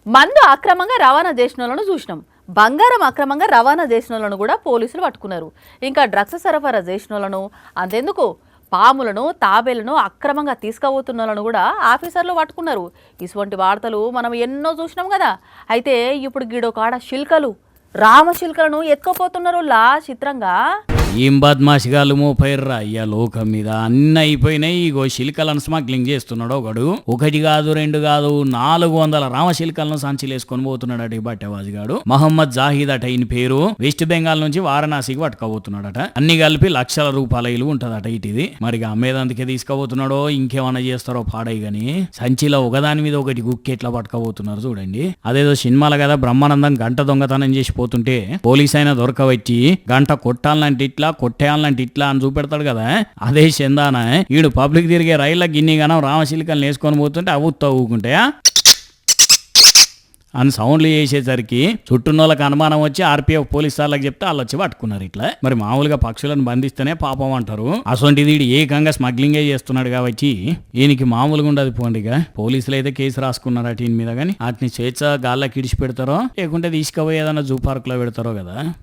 మందు అక్రమంగా రవాణా చేసిన వాళ్ళను చూసినాం. బంగారం అక్రమంగా రవాణా చేసిన వాళ్ళను కూడా పోలీసులు పట్టుకున్నారు. ఇంకా డ్రగ్స్ సరఫరా చేసిన వాళ్ళను, అంతెందుకు పాములను తాబేలను అక్రమంగా తీసుకుపోతున్న వాళ్ళను కూడా ఆఫీసర్లు పట్టుకున్నారు. ఇటువంటి వార్తలు మనం ఎన్నో చూసినాం కదా. అయితే ఇప్పుడు గీడొకాడ శిల్కలు రామశిల్కలను ఎత్తుకోపోతున్నారు చిత్రంగా. ఏం బద్మాషిగాలు మోపైర్రా అయ్యా లోకం మీద. అన్ని అయిపోయినాయి. ఇగో శిల్కలను స్మగ్లింగ్ చేస్తున్నాడు ఒకడు. ఒకటి కాదు రెండు కాదు 400 రామశిల్కలను సంచిలేసుకొని పోతున్నాడట ఈ బట్టెవాజిగాడు. మహమ్మద్ జాహిద్ అట ఈయన పేరు. వెస్ట్ బెంగాల్ నుంచి వారణాసికి పట్టుకోబోతున్నాడట. అన్ని కలిపి లక్షల రూపాయల ఇలువ ఉంటదట ఇటుది. మరి అమ్మేదందుకే తీసుకుపోతున్నాడో ఇంకేమన్నా చేస్తారో పాడై గాని సంచిలో ఒకదాని మీద ఒకటి గుక్కి ఎట్లా పట్టుకోబోతున్నారు చూడండి. అదేదో సినిమాల కదా బ్రహ్మానందం గంట దొంగతనం చేసి పోతుంటే పోలీస్ అయినా దొరకవచ్చి గంట కొట్టాలంటే ఇట్లా కొట్టేయాలంటే ఇట్లా అని చూపెడతాడు కదా. అదే చందాన ఈడు పబ్లిక్ తిరిగే రైళ్ళ గిన్ని గనం రామశిల్కలు వేసుకొని పోతుంటే అవి ఊకుంటాయా అని సౌండ్లు చేసేసరికి చుట్టూనోళ్ళకి అనుమానం వచ్చి ఆర్పీఎఫ్ పోలీస్ సార్లకు చెప్తే వాళ్ళు వచ్చి పట్టుకున్నారు. ఇట్లా మరి మామూలుగా పక్షులను బంధిస్తేనే పాపం అంటారు. అసొంటిది వీడు ఏకంగా స్మగ్లింగే చేస్తున్నాడు కాబట్టి ఈయనకి మామూలుగా ఉండదు పోండిగా. పోలీసులు అయితే కేసు రాసుకున్నారు అటు ఈయన మీద. కానీ వాటిని స్వేచ్ఛ గాల్లోకి ఇడిచి పెడతారో లేకుంటే తీసుకుపోయి ఏదైనా జూ పార్క్ లో పెడతారో కదా.